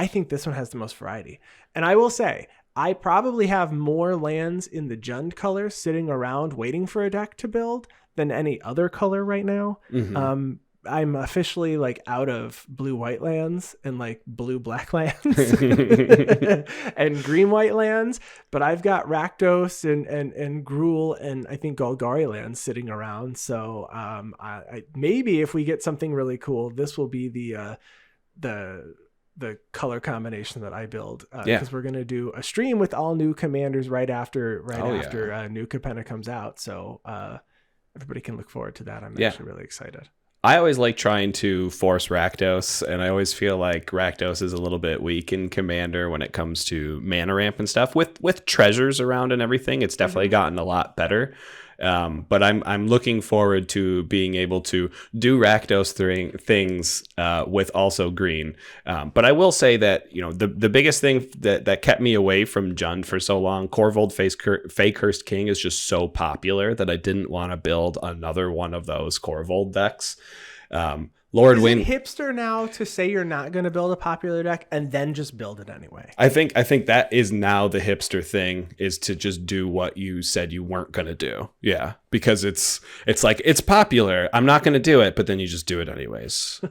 think this one has the most variety. And I will say, I probably have more lands in the Jund color sitting around waiting for a deck to build than any other color right now. Mm-hmm. I'm officially like out of blue white lands and like blue black lands and green white lands, but I've got Rakdos and Gruul and I think Golgari lands sitting around. So I maybe if we get something really cool, this will be the color combination that I build, because we're going to do a stream with all new commanders right after New Capenna comes out. So everybody can look forward to that. I'm actually really excited. I always like trying to force Rakdos, and I always feel like Rakdos is a little bit weak in Commander when it comes to mana ramp and stuff. With treasures around and everything, it's definitely gotten a lot better. But I'm looking forward to being able to do Rakdos things with also green. But I will say that, the biggest thing that kept me away from Jund for so long, Korvold Fey Cursed King is just so popular that I didn't want to build another one of those Korvold decks. Lord Is Wind. it hipster now to say you're not going to build a popular deck and then just build it anyway? I think that is now the hipster thing, is to just do what you said you weren't going to do. Yeah, because it's like, it's popular, I'm not going to do it, but then you just do it anyways.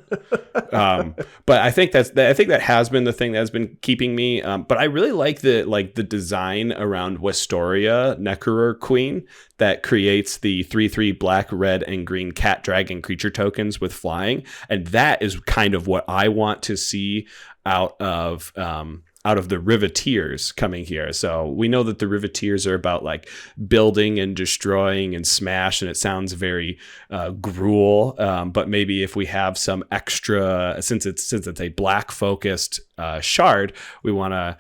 But I think that has been the thing that has been keeping me. But I really like the design around Westoria Necror Queen that creates the 3/3 black, red, and green cat dragon creature tokens with flying. And that is kind of what I want to see out of the Riveteers coming here. So we know that the Riveteers are about like building and destroying and smash, and it sounds very Gruul. But maybe if we have some extra, since it's a black focused shard, we want to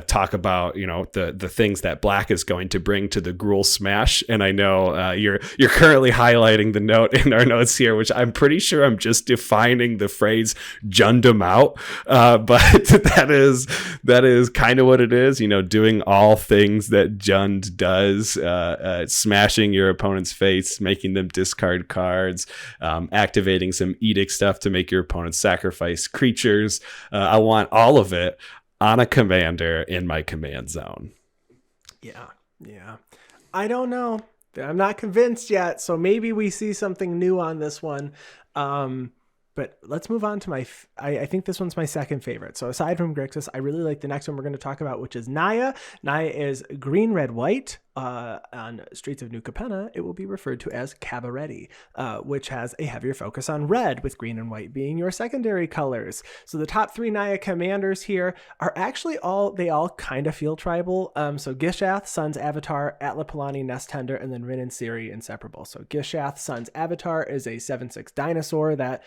talk about the things that black is going to bring to the Gruul smash. And I know you're currently highlighting the note in our notes here, which I'm pretty sure I'm just defining the phrase "Jund 'em out," but that is kind of what it is. Doing all things that Jund does, smashing your opponent's face, making them discard cards, activating some edict stuff to make your opponent sacrifice creatures. I want all of it on a commander in my command zone. Yeah. I don't know. I'm not convinced yet. So maybe we see something new on this one. But let's move on to I think this one's my second favorite. So aside from Grixis, I really like the next one we're going to talk about, which is Naya. Naya is green, red, white. On Streets of New Capenna, it will be referred to as Cabaretti, which has a heavier focus on red, with green and white being your secondary colors. So the top 3 Naya commanders here are actually they all kind of feel tribal. So Gishath, Sun's Avatar, Atlapalani, Nest Tender, and then Rin and Ciri inseparable. So Gishath, Sun's Avatar is a 7/6 dinosaur that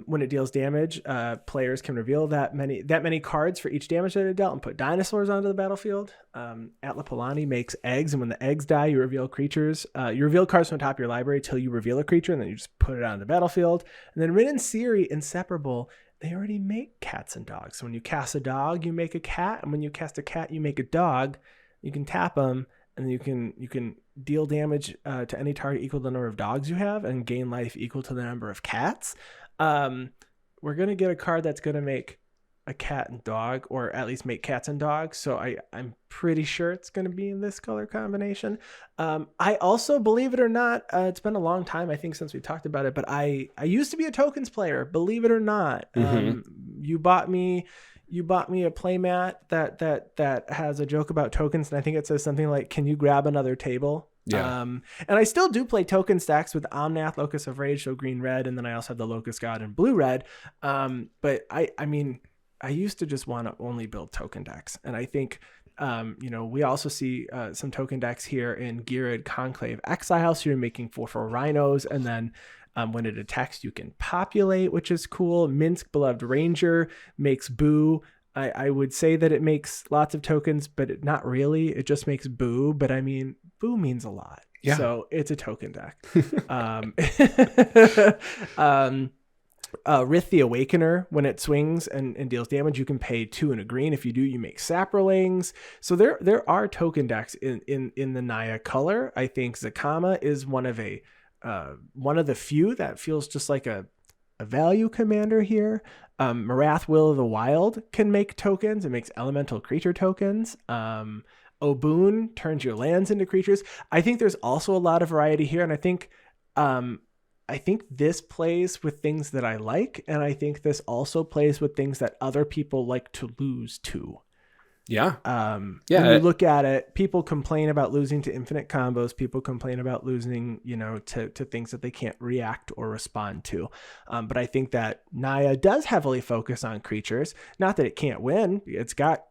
when it deals damage, players can reveal that many cards for each damage that it dealt and put dinosaurs onto the battlefield. Atlapalani makes eggs, and when the eggs die, you reveal creatures. You reveal cards from the top of your library till you reveal a creature, and then you just put it on the battlefield. And then Rin and Ciri, inseparable, they already make cats and dogs. So when you cast a dog, you make a cat, and when you cast a cat, you make a dog. You can tap them, and you can deal damage to any target equal to the number of dogs you have, and gain life equal to the number of cats. We're going to get a card that's going to make a cat and dog, or at least make cats and dogs. So I'm pretty sure it's going to be in this color combination. I also, believe it or not, it's been a long time, I think, since we talked about it, but I used to be a tokens player, believe it or not. You bought me a playmat that has a joke about tokens, and I think it says something like, "Can you grab another table?" Yeah. And I still do play token stacks with Omnath, Locus of Rage, so green red, and then I also have the Locust God in blue red. But I mean, I used to just want to only build token decks, and I think we also see some token decks here in Girid Conclave Exile. So you're making 4/4 rhinos, and then when it attacks, you can populate, which is cool. Minsk Beloved Ranger makes Boo. I would say that it makes lots of tokens, but not really. It just makes Boo. But I mean, Boo means a lot. Yeah. So it's a token deck. Rith the Awakener, when it swings and deals damage, you can pay 2 and a green. If you do, you make Saprolings. So there are token decks in the Naya color. I think Zakama is one of the few that feels just like a value commander here. Marath, Will of the Wild, can make tokens. It makes elemental creature tokens. Oboon turns your lands into creatures. I think there's also a lot of variety here, and I think I think this plays with things that I like, and I think this also plays with things that other people like to lose to. Yeah. When you look at it, people complain about losing to infinite combos. People complain about losing, to things that they can't react or respond to. But I think that Naya does heavily focus on creatures. Not that it can't win. It's got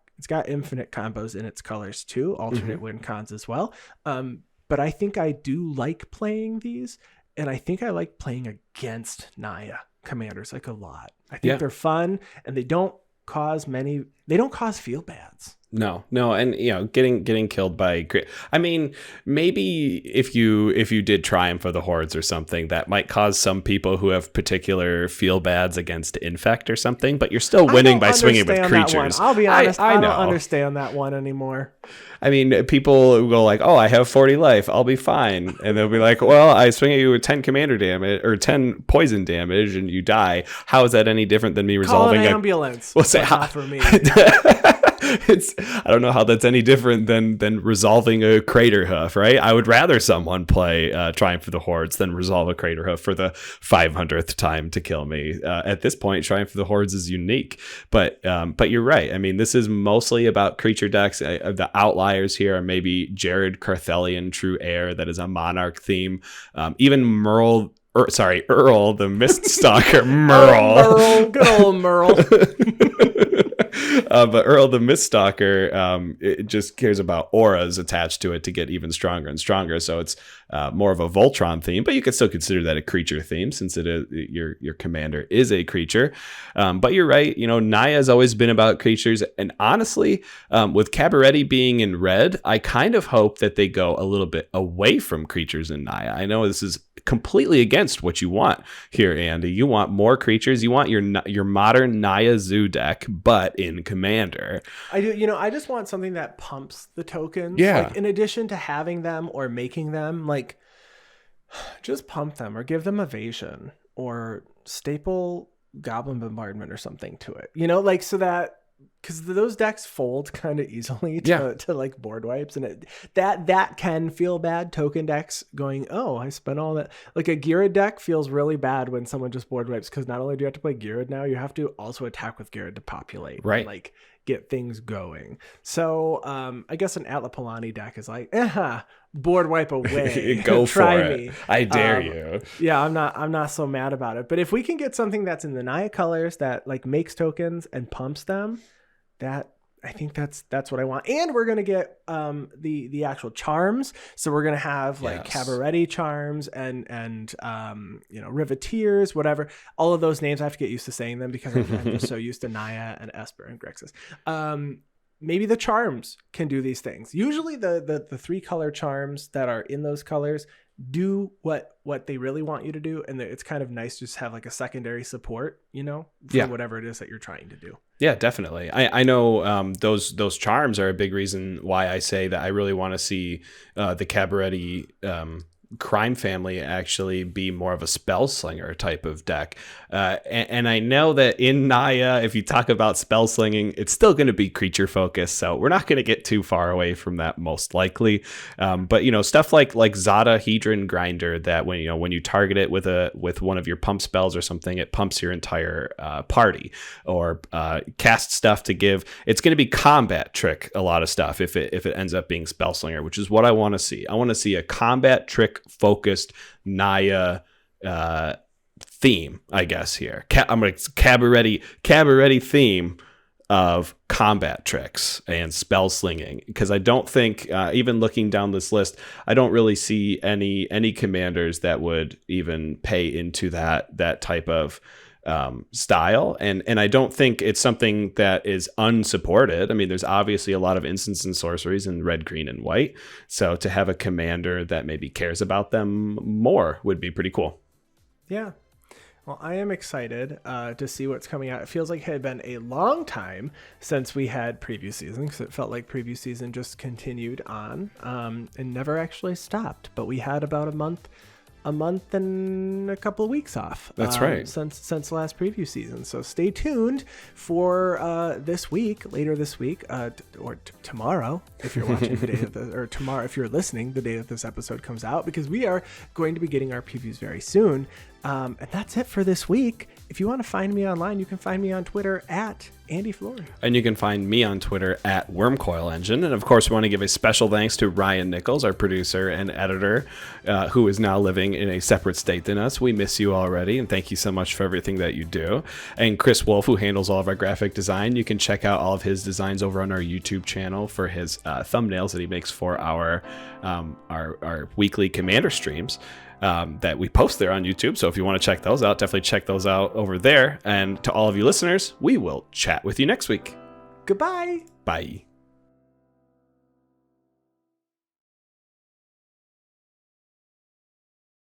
infinite combos in its colors too, alternate win cons as well. But I think I do like playing these, and I think I like playing against Naya commanders like a lot. I think they're fun, and they don't cause feel bads. No, and getting killed by, I mean, maybe if you did Triumph for the Hordes or something, that might cause some people who have particular feel bads against Infect or something, but you're still winning by swinging with creatures. I'll be honest, I don't understand that one anymore. I mean, people go like, "Oh, I have 40 life, I'll be fine," and they'll be like, "Well, I swing at you with 10 commander damage or 10 poison damage, and you die. How is that any different than me resolving an ambulance?" Well, say not for me. I don't know how that's any different than resolving a Crater Hoof, right? I would rather someone play Triumph for the Hordes than resolve a Crater Hoof for the 500th time to kill me. At this point, Triumph for the Hordes is unique, but you're right. I mean, this is mostly about creature decks. The outliers here are maybe Jared Carthelian True Air, that is a Monarch theme. Even Earl the Miststalker. Merle. Good old Merle. But Earl the Miststalker, it just cares about auras attached to it to get even stronger and stronger. So it's more of a Voltron theme, but you could still consider that a creature theme since it is your commander is a creature. But you're right. Naya has always been about creatures. And honestly, with Cabaretti being in red, I kind of hope that they go a little bit away from creatures in Naya. I know this is completely against what you want here, Andy. You want more creatures. You want your modern Naya Zoo deck, but in Commander. I do. I just want something that pumps the tokens. Yeah. Like, in addition to having them or making them, like, just pump them or give them evasion or staple Goblin Bombardment or something to it. So that, because those decks fold kind of easily to like board wipes, and that can feel bad. Token decks going, oh, I spent all that. Like a Girard deck feels really bad when someone just board wipes, because not only do you have to play Girard now, you have to also attack with Girard to populate, right? And, like, get things going. So I guess an Atlapalani deck is like, board wipe away. Go Try for me. It. I dare you. Yeah, I'm not so mad about it. But if we can get something that's in the Naya colors that like makes tokens and pumps them, I think that's what I want. And we're gonna get the actual charms. So we're gonna have like Cabaretti charms and Riveteers, whatever. All of those names, I have to get used to saying them because I'm just so used to Naya and Esper and Grixis. Maybe the charms can do these things. Usually the 3-color charms that are in those colors do what they really want you to do, and it's kind of nice to just have like a secondary support, for whatever it is that you're trying to do. Yeah, definitely. I know those charms are a big reason why I say that I really want to see the Cabaretti crime family actually be more of a spell slinger type of deck. And I know that in Naya, if you talk about spell slinging, it's still going to be creature focused. So we're not going to get too far away from that most likely. But stuff like Zada Hedron Grinder, that when you target it with one of your pump spells or something, it pumps your entire party, or cast stuff to give. It's going to be combat trick, a lot of stuff, if it ends up being spell slinger, which is what I want to see. I want to see a combat trick focused Naya theme, I guess. Here I'm like Cabaretti theme of combat tricks and spell slinging, because I don't think even looking down this list, I don't really see any commanders that would even pay into that type of style, and I don't think it's something that is unsupported. I mean, there's obviously a lot of instants and sorceries in red, green, and white, so to have a commander that maybe cares about them more would be pretty cool. Yeah. Well, I am excited to see what's coming out. It feels like it had been a long time since we had preview season, because it felt like preview season just continued on and never actually stopped. But we had about a month a month and a couple of weeks off. That's right. Since the last preview season. So stay tuned for later this week, or tomorrow if you're watching the day of the, or tomorrow if you're listening the day that this episode comes out, because we are going to be getting our previews very soon. And that's it for this week. If you want to find me online, you can find me on Twitter at Andy Flory. And you can find me on Twitter at Wormcoil Engine. And of course, we want to give a special thanks to Ryan Nichols, our producer and editor, who is now living in a separate state than us. We miss you already, and thank you so much for everything that you do. And Chris Wolf, who handles all of our graphic design. You can check out all of his designs over on our YouTube channel for his thumbnails that he makes for our weekly Commander streams. That we post there on YouTube. So if you want to check those out, definitely check those out over there. And to all of you listeners, we will chat with you next week. Goodbye. Bye.